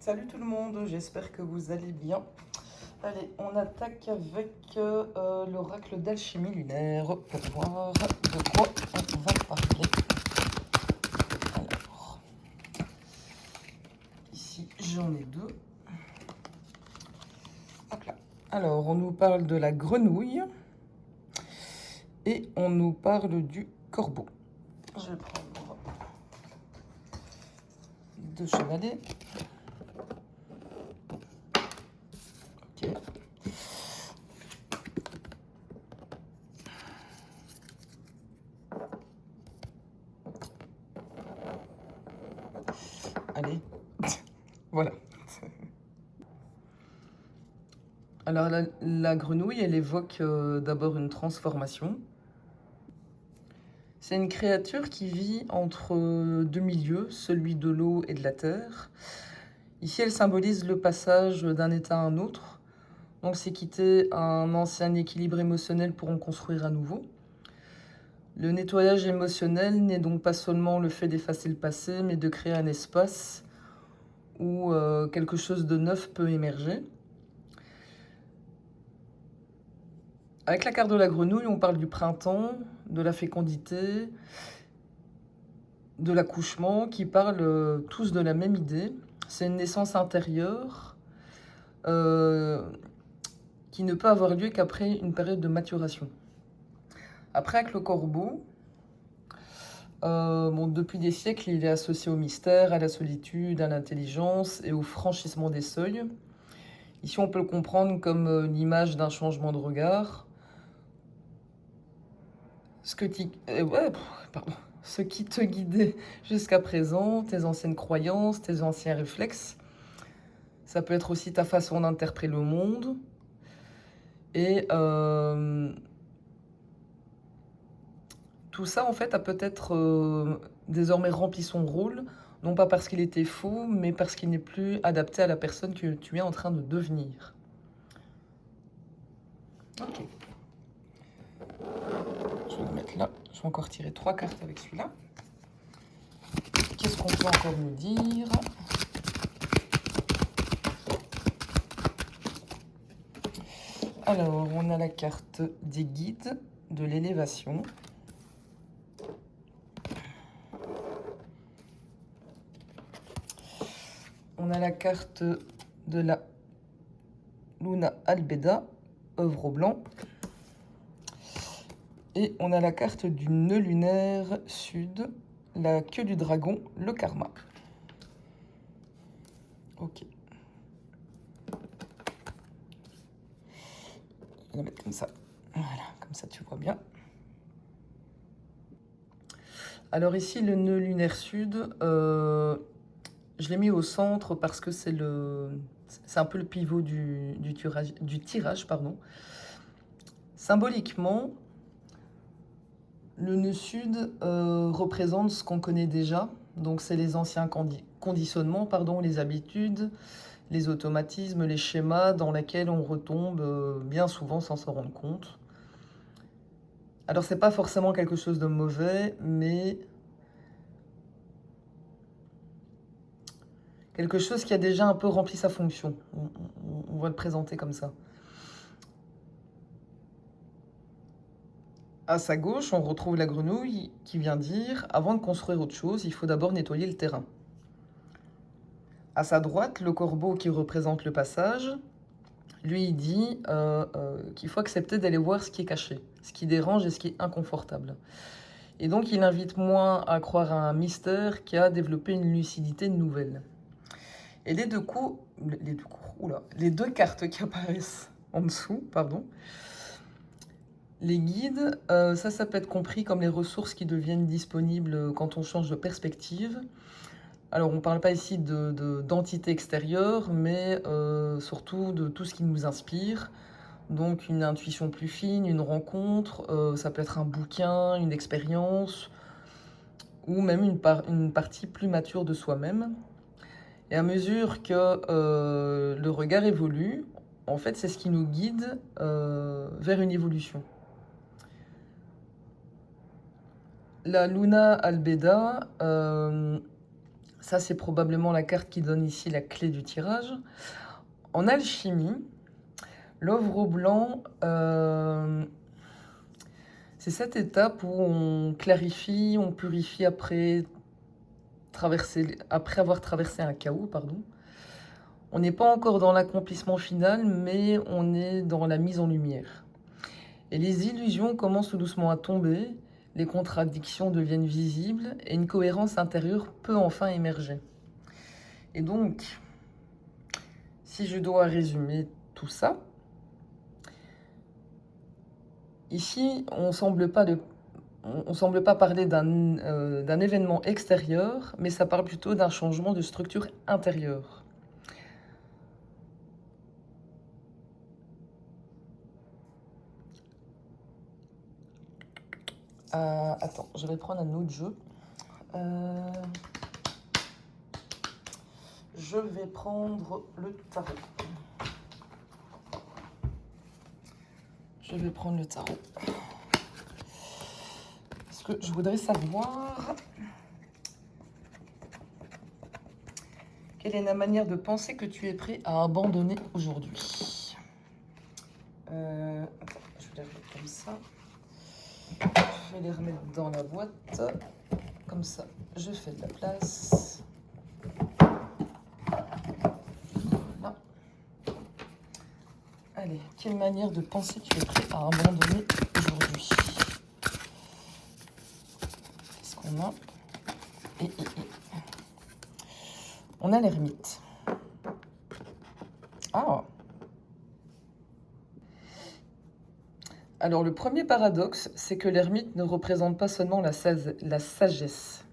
Salut tout le monde, j'espère que vous allez bien. Allez, on attaque avec l'oracle d'alchimie lunaire pour voir de quoi on va parler. Alors, ici j'en ai deux. Hop là. Alors, on nous parle de la grenouille et on nous parle du corbeau. Je vais prendre deux chevalets. Ok. Allez, voilà. Alors la grenouille, elle évoque d'abord une transformation. C'est une créature qui vit entre deux milieux, celui de l'eau et de la terre. Ici, elle symbolise le passage d'un état à un autre. Donc c'est quitter un ancien équilibre émotionnel pour en construire un nouveau. Le nettoyage émotionnel n'est donc pas seulement le fait d'effacer le passé, mais de créer un espace où quelque chose de neuf peut émerger. Avec la carte de la grenouille, on parle du printemps, de la fécondité, de l'accouchement, qui parlent tous de la même idée. C'est une naissance intérieure qui ne peut avoir lieu qu'après une période de maturation. Après, avec le corbeau, depuis des siècles, il est associé au mystère, à la solitude, à l'intelligence et au franchissement des seuils. Ici, on peut le comprendre comme l'image d'un changement de regard. Ce qui te guidait jusqu'à présent, tes anciennes croyances, tes anciens réflexes. Ça peut être aussi ta façon d'interpréter le monde. Et tout ça, en fait, a peut-être désormais rempli son rôle, non pas parce qu'il était faux, mais parce qu'il n'est plus adapté à la personne que tu es en train de devenir. Ok. Je vais le mettre là. Je vais encore tirer 3 cartes avec celui-là. Qu'est-ce qu'on peut encore nous dire ? Alors, on a la carte des guides, de l'élévation. On a la carte de la Luna Albeda, œuvre au blanc. Et on a la carte du nœud lunaire sud, la queue du dragon, le karma. Ok. Je vais la mettre comme ça. Voilà, comme ça tu vois bien. Alors ici, le nœud lunaire sud, je l'ai mis au centre parce que c'est un peu le pivot du tirage. Symboliquement, le nœud sud représente ce qu'on connaît déjà. Donc c'est les anciens conditionnements, les habitudes, les automatismes, les schémas dans lesquels on retombe bien souvent sans s'en rendre compte. Alors c'est pas forcément quelque chose de mauvais, mais quelque chose qui a déjà un peu rempli sa fonction. On va le présenter comme ça. À sa gauche, on retrouve la grenouille qui vient dire « Avant de construire autre chose, il faut d'abord nettoyer le terrain ». À sa droite, le corbeau qui représente le passage, lui, il dit qu'il faut accepter d'aller voir ce qui est caché, ce qui dérange et ce qui est inconfortable. Et donc, il invite moins à croire à un mystère qu'à développer une lucidité nouvelle. Et les deux cartes qui apparaissent en dessous, les guides, ça peut être compris comme les ressources qui deviennent disponibles quand on change de perspective. Alors, on ne parle pas ici d'entité extérieure, mais surtout de tout ce qui nous inspire. Donc, une intuition plus fine, une rencontre, ça peut être un bouquin, une expérience, ou même une partie plus mature de soi-même. Et à mesure que le regard évolue, en fait, c'est ce qui nous guide vers une évolution. La Luna Albeda, Ça, c'est probablement la carte qui donne ici la clé du tirage. En alchimie, l'œuvre blanc, c'est cette étape où on clarifie, on purifie après avoir traversé un chaos, pardon. On n'est pas encore dans l'accomplissement final, mais on est dans la mise en lumière. Et les illusions commencent tout doucement à tomber, les contradictions deviennent visibles et une cohérence intérieure peut enfin émerger. Et donc, si je dois résumer tout ça, ici, on ne semble pas parler d'un événement extérieur, mais ça parle plutôt d'un changement de structure intérieure. Attends, je vais prendre un autre jeu. Je vais prendre le tarot. Je vais prendre le tarot. Parce que je voudrais savoir quelle est la manière de penser que tu es prêt à abandonner aujourd'hui. Attends, je vais les remettre comme ça. Je vais les remettre dans la boîte. Comme ça, je fais de la place. Voilà. Allez, quelle manière de penser tu es prêt à abandonner aujourd'hui? Qu'est-ce qu'on a? On a l'ermite. Ah! Alors, le premier paradoxe, c'est que l'ermite ne représente pas seulement la sagesse.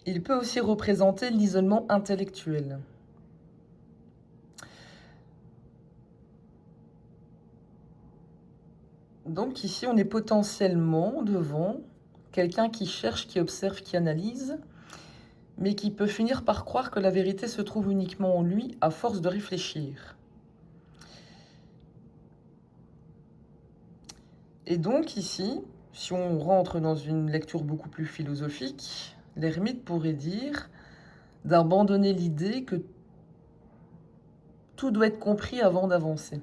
Il peut aussi représenter l'isolement intellectuel. Donc ici, on est potentiellement devant quelqu'un qui cherche, qui observe, qui analyse, mais qui peut finir par croire que la vérité se trouve uniquement en lui à force de réfléchir. Et donc ici, si on rentre dans une lecture beaucoup plus philosophique, l'ermite pourrait dire d'abandonner l'idée que tout doit être compris avant d'avancer.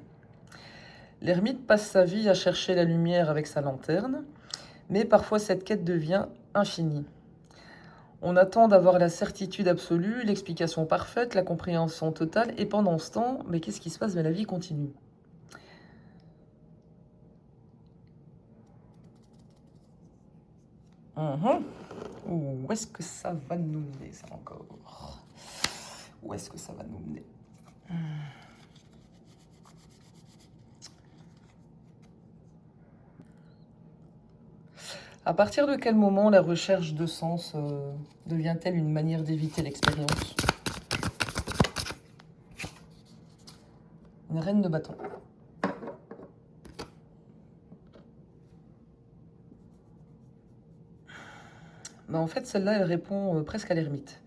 L'ermite passe sa vie à chercher la lumière avec sa lanterne, mais parfois cette quête devient infinie. On attend d'avoir la certitude absolue, l'explication parfaite, la compréhension totale, et pendant ce temps, mais qu'est-ce qui se passe? Mais la vie continue. Où est-ce que ça va nous mener, ça encore? Où est-ce que ça va nous mener? À partir de quel moment la recherche de sens devient-elle une manière d'éviter l'expérience? Une reine de bâton. Mais en fait, celle-là, elle répond presque à l'ermite.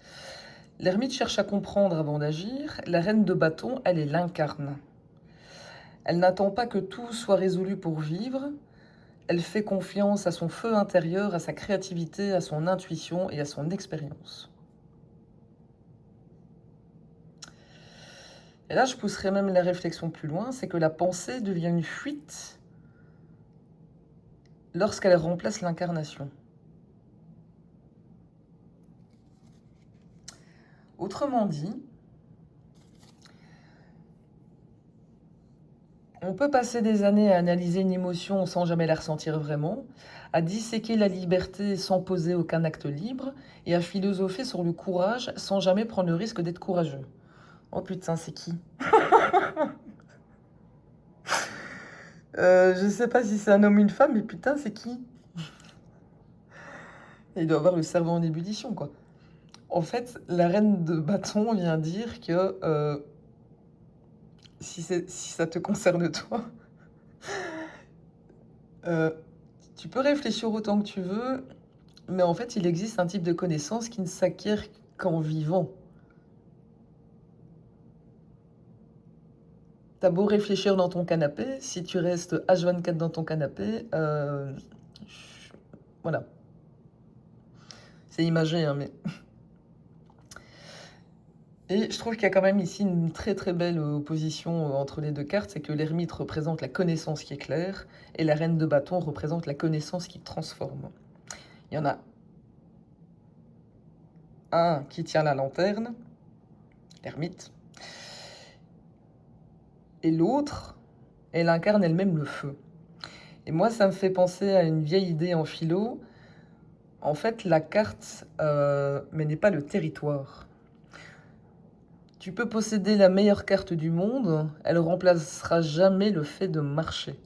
L'ermite cherche à comprendre avant d'agir. La reine de bâton, elle l'incarne. Elle n'attend pas que tout soit résolu pour vivre. Elle fait confiance à son feu intérieur, à sa créativité, à son intuition et à son expérience. Et là, je pousserais même la réflexion plus loin, c'est que la pensée devient une fuite lorsqu'elle remplace l'incarnation. Autrement dit, on peut passer des années à analyser une émotion sans jamais la ressentir vraiment, à disséquer la liberté sans poser aucun acte libre, et à philosopher sur le courage sans jamais prendre le risque d'être courageux. Oh putain, c'est qui? Je sais pas si c'est un homme ou une femme, mais putain, c'est qui? Il doit avoir le cerveau en ébullition, quoi. En fait, la reine de bâton vient dire que si ça te concerne toi, tu peux réfléchir autant que tu veux, mais en fait, il existe un type de connaissance qui ne s'acquiert qu'en vivant. T'as beau réfléchir dans ton canapé, si tu restes H24 dans ton canapé, voilà. C'est imagé, hein, mais... Et je trouve qu'il y a quand même ici une très très belle opposition entre les deux cartes, c'est que l'ermite représente la connaissance qui éclaire, et la reine de bâton représente la connaissance qui transforme. Il y en a un qui tient la lanterne, l'ermite, et l'autre, elle incarne elle-même le feu. Et moi, ça me fait penser à une vieille idée en philo. En fait, la carte, mais n'est pas le territoire. Tu peux posséder la meilleure carte du monde, elle remplacera jamais le fait de marcher.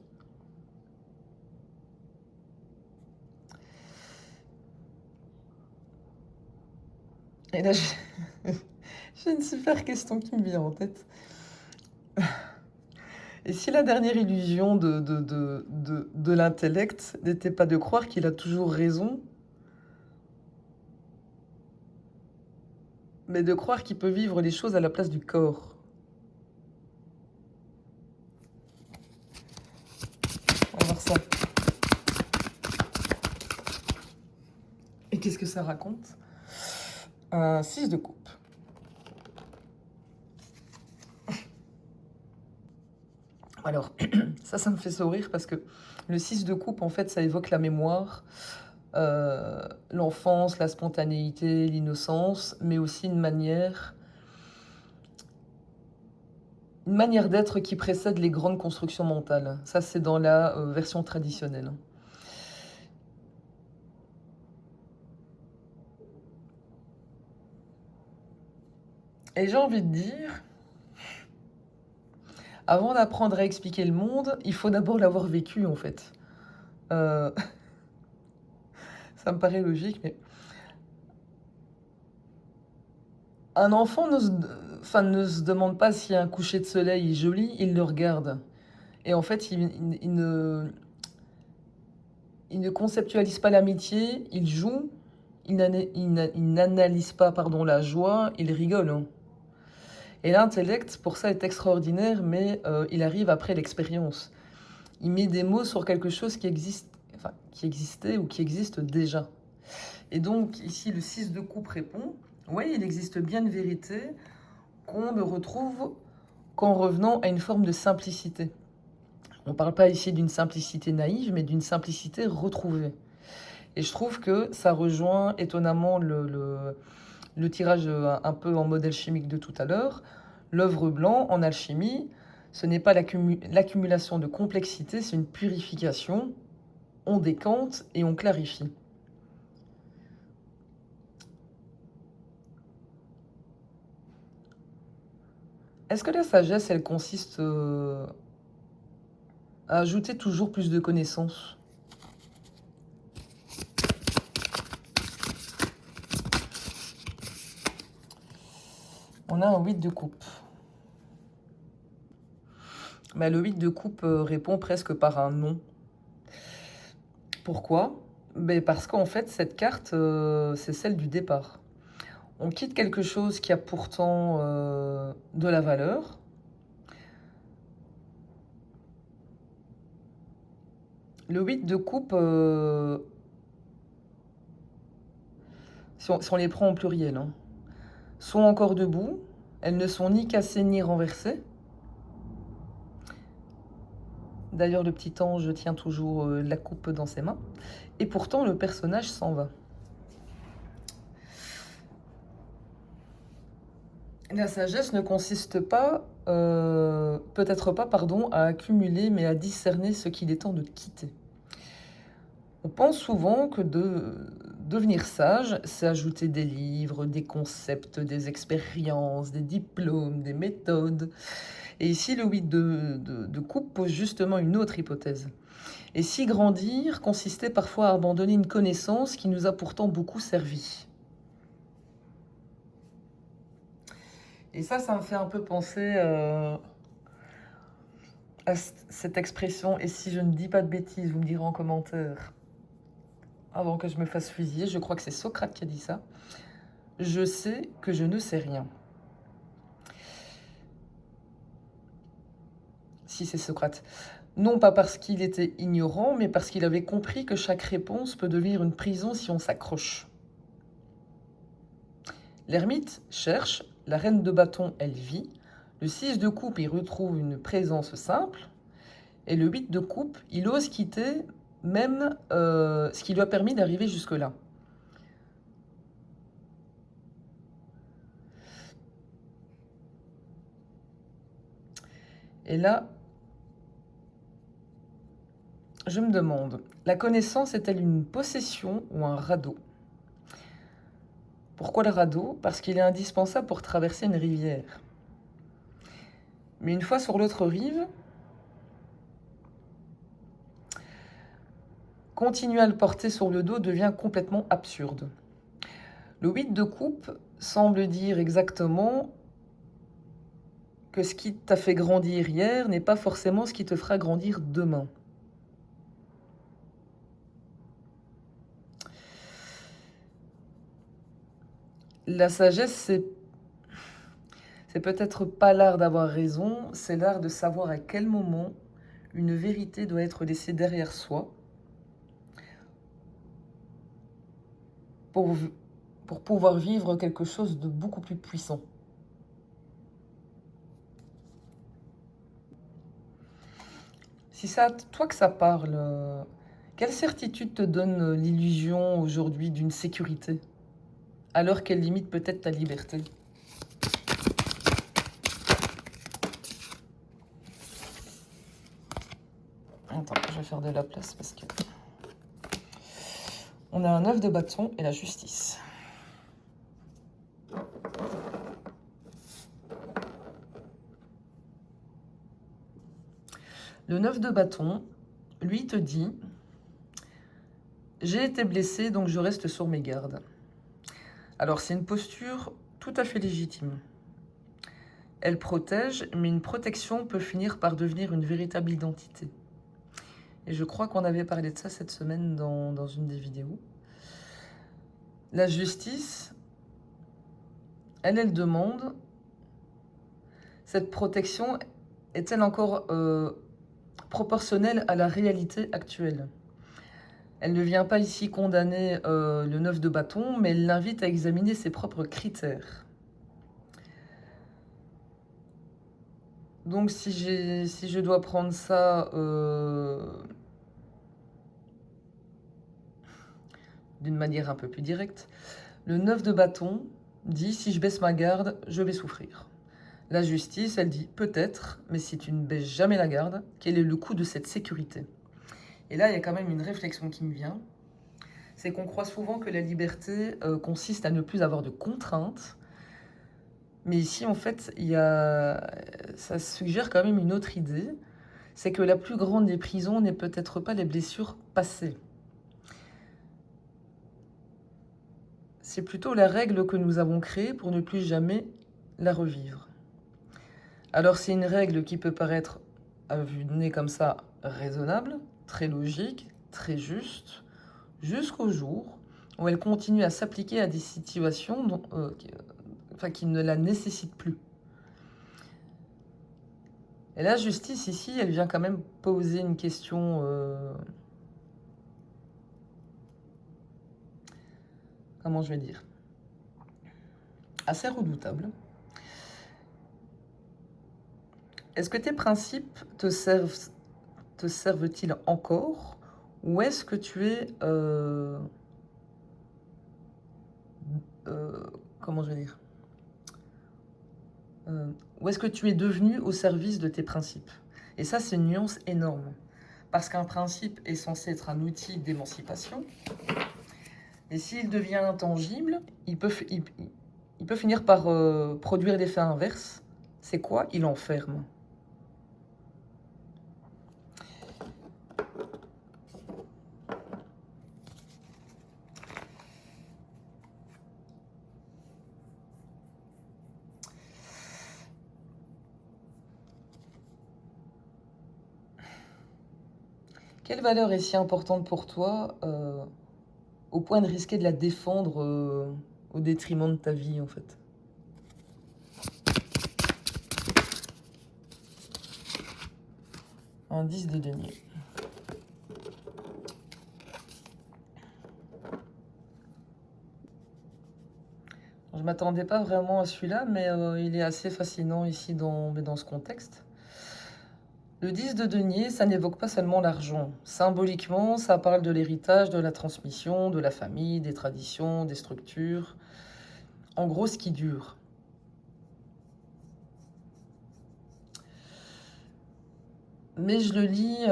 Et là, j'ai une super question qui me vient en tête. Et si la dernière illusion de l'intellect n'était pas de croire qu'il a toujours raison, mais de croire qu'il peut vivre les choses à la place du corps? On va voir ça. Et qu'est-ce que ça raconte? Un 6 de coupe. Alors, ça me fait sourire parce que le 6 de coupe, en fait, ça évoque la mémoire, l'enfance, la spontanéité, l'innocence, mais aussi une manière d'être qui précède les grandes constructions mentales. Ça, c'est dans la version traditionnelle. Et j'ai envie de dire, avant d'apprendre à expliquer le monde, il faut d'abord l'avoir vécu, en fait. Euh, ça me paraît logique, mais un enfant ne se demande pas si un coucher de soleil est joli, il le regarde. Et en fait, il ne conceptualise pas l'amitié, il joue, il n'analyse pas, pardon, la joie, il rigole, hein. Et l'intellect, pour ça, est extraordinaire, mais il arrive après l'expérience. Il met des mots sur quelque chose qui existe, enfin, qui existait ou qui existe déjà. Et donc, ici, le 6 de coupe répond, oui, il existe bien une vérité qu'on ne retrouve qu'en revenant à une forme de simplicité. On ne parle pas ici d'une simplicité naïve, mais d'une simplicité retrouvée. Et je trouve que ça rejoint étonnamment le tirage un peu en modèle chimique de tout à l'heure. L'œuvre blanc en alchimie, ce n'est pas l'accumulation de complexité, c'est une purification. On décante et on clarifie. Est-ce que la sagesse, elle consiste à ajouter toujours plus de connaissances? On a un 8 de coupe. Bah, le 8 de coupe répond presque par un non. Pourquoi? Ben parce qu'en fait, cette carte, c'est celle du départ. On quitte quelque chose qui a pourtant de la valeur. Le 8 de coupe, si on les prend en pluriel, hein, sont encore debout. Elles ne sont ni cassées ni renversées. D'ailleurs, le petit ange tient toujours la coupe dans ses mains. Et pourtant, le personnage s'en va. La sagesse ne consiste pas, peut-être pas, pardon, à accumuler, mais à discerner ce qu'il est temps de quitter. On pense souvent que devenir sage, c'est ajouter des livres, des concepts, des expériences, des diplômes, des méthodes. Et ici, le 8 de coupe pose justement une autre hypothèse. Et si grandir consistait parfois à abandonner une connaissance qui nous a pourtant beaucoup servi. Et ça me fait un peu penser à cette expression. Et si je ne dis pas de bêtises, vous me direz en commentaire, avant que je me fasse fusiller, je crois que c'est Socrate qui a dit ça. Je sais que je ne sais rien. Si c'est Socrate. Non pas parce qu'il était ignorant, mais parce qu'il avait compris que chaque réponse peut devenir une prison si on s'accroche. L'ermite cherche, la reine de bâton, elle vit, le 6 de coupe, il retrouve une présence simple, et le 8 de coupe, il ose quitter même ce qui lui a permis d'arriver jusque-là. Et là, je me demande, la connaissance est-elle une possession ou un radeau? Pourquoi le radeau? Parce qu'il est indispensable pour traverser une rivière. Mais une fois sur l'autre rive, continuer à le porter sur le dos devient complètement absurde. Le 8 de coupe semble dire exactement que ce qui t'a fait grandir hier n'est pas forcément ce qui te fera grandir demain. La sagesse, c'est peut-être pas l'art d'avoir raison, c'est l'art de savoir à quel moment une vérité doit être laissée derrière soi pour, pour pouvoir vivre quelque chose de beaucoup plus puissant. Si c'est à toi que ça parle, quelle certitude te donne l'illusion aujourd'hui d'une sécurité, alors qu'elle limite peut-être ta liberté? Attends, je vais faire de la place parce que... On a un 9 de bâton et la justice. Le 9 de bâton, lui, te dit « J'ai été blessé, donc je reste sur mes gardes ». Alors, c'est une posture tout à fait légitime. Elle protège, mais une protection peut finir par devenir une véritable identité. Et je crois qu'on avait parlé de ça cette semaine dans une des vidéos. La justice, elle demande, cette protection est-elle encore proportionnelle à la réalité actuelle? Elle ne vient pas ici condamner le 9 de bâton, mais elle l'invite à examiner ses propres critères. Donc si je dois prendre ça d'une manière un peu plus directe, le 9 de bâton dit « si je baisse ma garde, je vais souffrir ». La justice, elle dit « peut-être, mais si tu ne baisses jamais la garde, quel est le coût de cette sécurité ?» Et là, il y a quand même une réflexion qui me vient. C'est qu'on croit souvent que la liberté consiste à ne plus avoir de contraintes. Mais ici, en fait, ça suggère quand même une autre idée. C'est que la plus grande des prisons n'est peut-être pas les blessures passées. C'est plutôt la règle que nous avons créée pour ne plus jamais la revivre. Alors c'est une règle qui peut paraître, à vue de nez comme ça, raisonnable, très logique, très juste, jusqu'au jour où elle continue à s'appliquer à des situations qui ne la nécessitent plus. Et la justice, ici, elle vient quand même poser une question... comment je vais dire? Assez redoutable. Est-ce que tes principes te servent-ils encore? Ou est-ce que tu es... comment je vais dire? Ou est-ce que tu es devenu au service de tes principes? Et ça, c'est une nuance énorme. Parce qu'un principe est censé être un outil d'émancipation. Et s'il devient intangible, il peut finir par produire l'effet inverse. C'est quoi? Il enferme. Quelle valeur est si importante pour toi au point de risquer de la défendre au détriment de ta vie, en fait? Un 10 de denier. Je m'attendais pas vraiment à celui-là, mais il est assez fascinant ici dans ce contexte. Le 10 de denier, ça n'évoque pas seulement l'argent. Symboliquement, ça parle de l'héritage, de la transmission, de la famille, des traditions, des structures. En gros, ce qui dure. Mais je le lis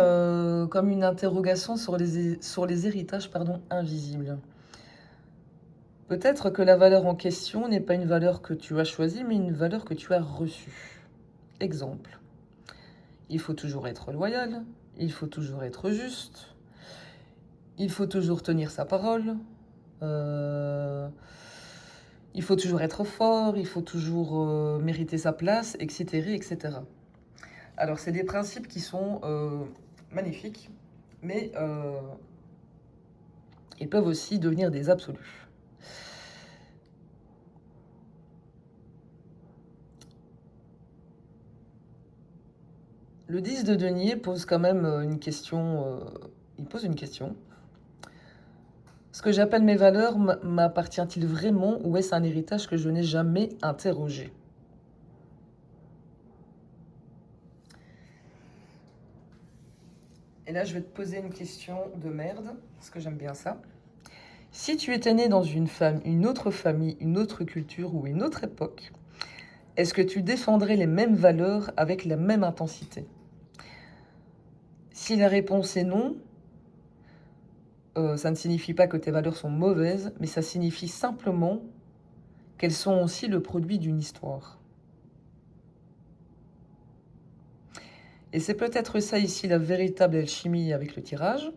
comme une interrogation sur les héritages invisibles. Peut-être que la valeur en question n'est pas une valeur que tu as choisie, mais une valeur que tu as reçue. Exemple, il faut toujours être loyal, il faut toujours être juste, il faut toujours tenir sa parole, euh, il faut toujours être fort, il faut toujours mériter sa place, etc., etc. Alors, c'est des principes qui sont magnifiques, mais ils peuvent aussi devenir des absolus. Le 10 de denier pose quand même une question. Il pose une question. Ce que j'appelle mes valeurs m'appartient-il vraiment ou est-ce un héritage que je n'ai jamais interrogé? Et là, je vais te poser une question de merde, parce que j'aime bien ça. Si tu étais né dans une autre famille, une autre culture ou une autre époque, est-ce que tu défendrais les mêmes valeurs avec la même intensité? Si la réponse est non, ça ne signifie pas que tes valeurs sont mauvaises, mais ça signifie simplement qu'elles sont aussi le produit d'une histoire. Et c'est peut-être ça ici la véritable alchimie avec le tirage,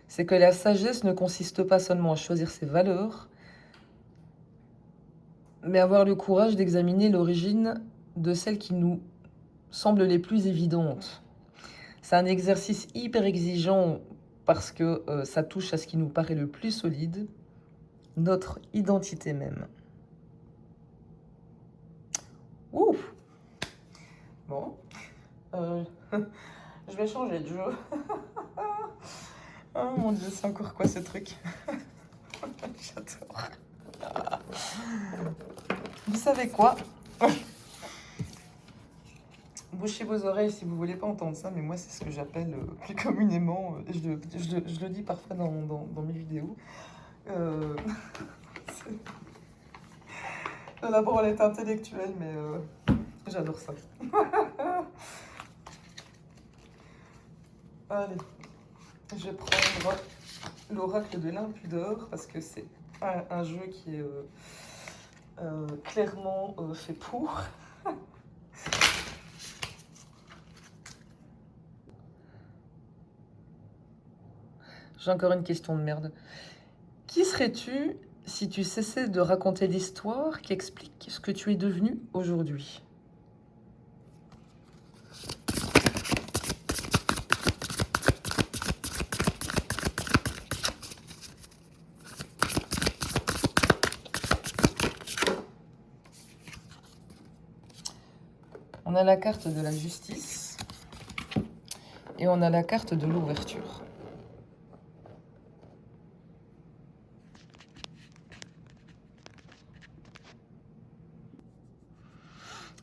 c'est que la sagesse ne consiste pas seulement à choisir ses valeurs, mais avoir le courage d'examiner l'origine de celles qui nous semblent les plus évidentes. C'est un exercice hyper exigeant parce que ça touche à ce qui nous paraît le plus solide, notre identité même. Ouh. Bon. Je vais changer de jeu. Oh mon dieu, c'est encore quoi ce truc? J'adore. Vous savez quoi? Bouchez vos oreilles si vous voulez pas entendre ça, mais moi c'est ce que j'appelle plus communément, je le dis parfois dans mes vidéos, euh, la branlette intellectuelle, mais j'adore ça. Allez, je vais prendre l'oracle de l'impudeur parce que c'est un jeu qui est clairement fait pour. J'ai encore une question de merde. Qui serais-tu si tu cessais de raconter l'histoire qui explique ce que tu es devenu aujourd'hui? On a la carte de la justice et on a la carte de l'ouverture.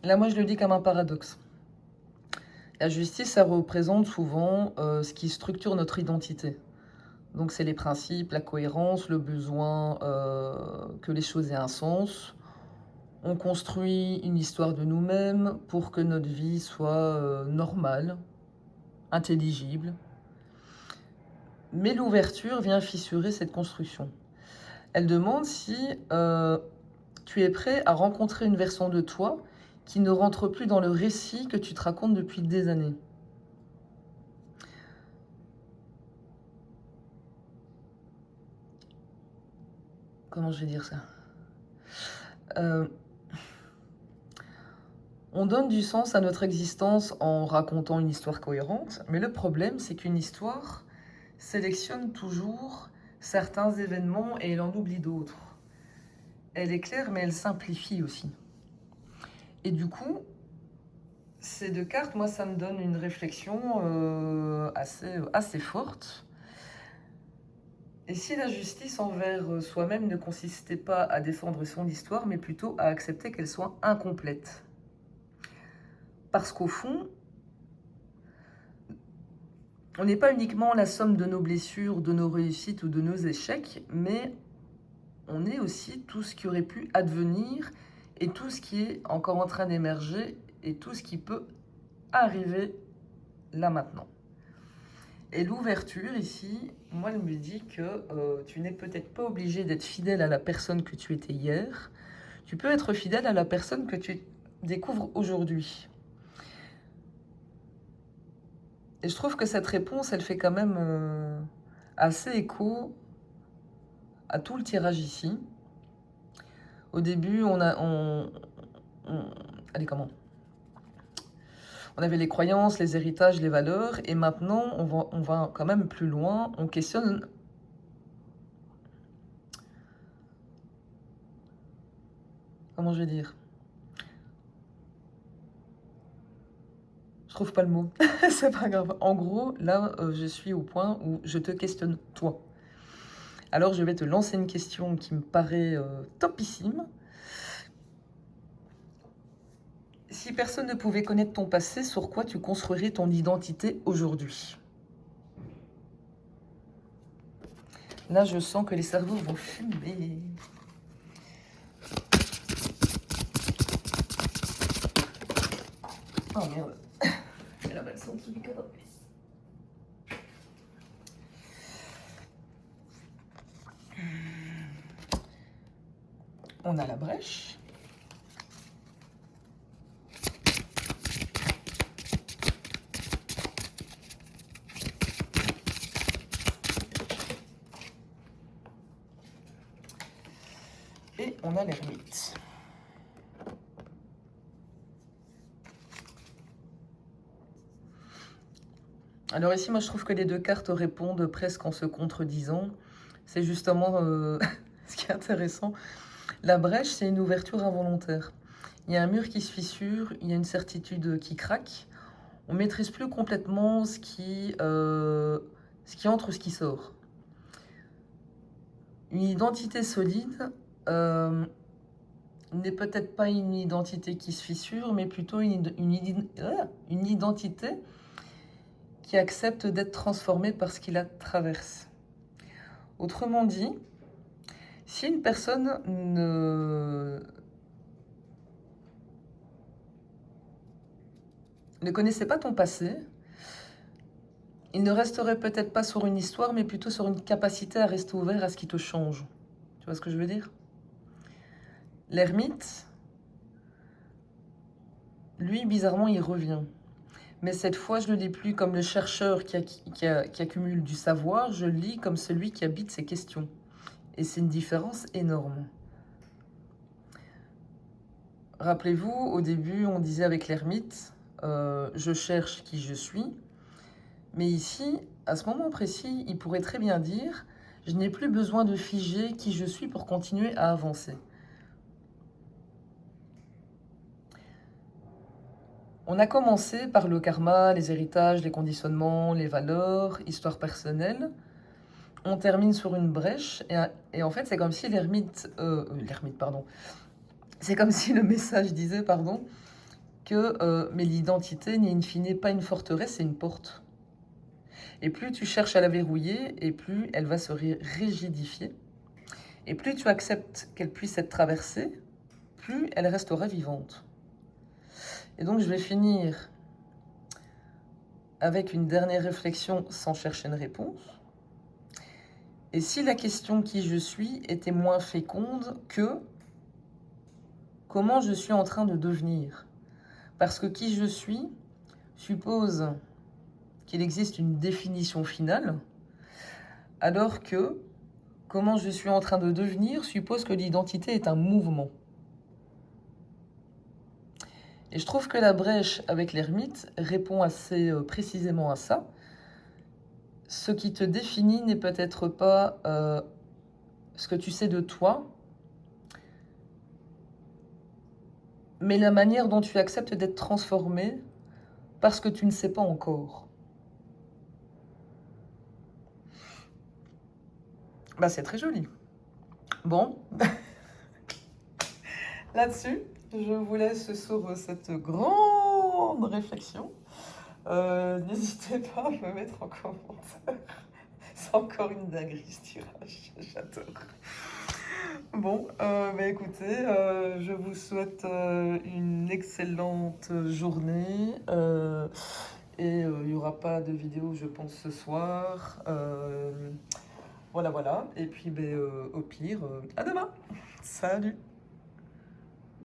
Là, moi, je le dis comme un paradoxe. La justice, ça représente souvent ce qui structure notre identité. Donc, c'est les principes, la cohérence, le besoin que les choses aient un sens. On construit une histoire de nous-mêmes pour que notre vie soit normale, intelligible. Mais l'ouverture vient fissurer cette construction. Elle demande si tu es prêt à rencontrer une version de toi qui ne rentre plus dans le récit que tu te racontes depuis des années. Comment je vais dire ça? On donne du sens à notre existence en racontant une histoire cohérente, mais le problème, c'est qu'une histoire sélectionne toujours certains événements et elle en oublie d'autres. Elle est claire, mais elle simplifie aussi. Et du coup, ces deux cartes, moi, ça me donne une réflexion assez forte. Et si la justice envers soi-même ne consistait pas à défendre son histoire, mais plutôt à accepter qu'elle soit incomplète? Parce qu'au fond, on n'est pas uniquement la somme de nos blessures, de nos réussites ou de nos échecs, mais on est aussi tout ce qui aurait pu advenir et tout ce qui est encore en train d'émerger et tout ce qui peut arriver là maintenant. Et l'ouverture ici, moi, elle me dit que tu n'es peut-être pas obligé d'être fidèle à la personne que tu étais hier. Tu peux être fidèle à la personne que tu découvres aujourd'hui. Et je trouve que cette réponse, elle fait quand même assez écho à tout le tirage ici. Au début, allez, comment? On avait les croyances, les héritages, les valeurs, et maintenant, on va quand même plus loin. On questionne. Comment je vais dire? Je trouve pas le mot. C'est pas grave. En gros, là, je suis au point où je te questionne, toi. Alors, je vais te lancer une question qui me paraît topissime. Si personne ne pouvait connaître ton passé, sur quoi tu construirais ton identité aujourd'hui? Là, je sens que les cerveaux vont fumer. Oh merde. Elle a mal en dessous du cadre. On a la brèche. Et on a l'ermite. Alors ici, moi, je trouve que les deux cartes répondent presque en se contredisant. C'est justement ce qui est intéressant. La brèche, c'est une ouverture involontaire. Il y a un mur qui se fissure, il y a une certitude qui craque. On ne maîtrise plus complètement ce qui entre, ce qui sort. Une identité solide n'est peut-être pas une identité qui se fissure, mais plutôt une identité qui accepte d'être transformée par ce qui la traverse. Autrement dit, si une personne ne connaissait pas ton passé, il ne resterait peut-être pas sur une histoire, mais plutôt sur une capacité à rester ouvert à ce qui te change. Tu vois ce que je veux dire? L'ermite, lui, bizarrement, il revient. Mais cette fois, je ne le lis plus comme le chercheur qui accumule du savoir, je le lis comme celui qui habite ses questions. Et c'est une différence énorme. Rappelez-vous, au début, on disait avec l'ermite, je cherche qui je suis. Mais ici, à ce moment précis, il pourrait très bien dire, je n'ai plus besoin de figer qui je suis pour continuer à avancer. On a commencé par le karma, les héritages, les conditionnements, les valeurs, histoire personnelle. On termine sur une brèche et en fait, c'est comme si l'ermite, pardon, c'est comme si le message disait, pardon, que mais l'identité n'est in fine pas une forteresse, c'est une porte. Et plus tu cherches à la verrouiller, et plus elle va se rigidifier. Et plus tu acceptes qu'elle puisse être traversée, plus elle restera vivante. Et donc je vais finir avec une dernière réflexion sans chercher une réponse. Et si la question qui je suis était moins féconde que comment je suis en train de devenir? Parce que qui je suis suppose qu'il existe une définition finale, alors que comment je suis en train de devenir suppose que l'identité est un mouvement. Et je trouve que la brèche avec l'ermite répond assez précisément à ça. Ce qui te définit n'est peut-être pas ce que tu sais de toi, mais la manière dont tu acceptes d'être transformé parce que tu ne sais pas encore. Bah, c'est très joli. Bon, là-dessus, je vous laisse sur cette grande réflexion. N'hésitez pas à me mettre en commentaire. C'est encore une dinguerie ce tirage, j'adore. Bon, bah écoutez, je vous souhaite une excellente journée. Et il n'y aura pas de vidéo, je pense, ce soir. Voilà, voilà. Et puis, ben, au pire, à demain. Salut!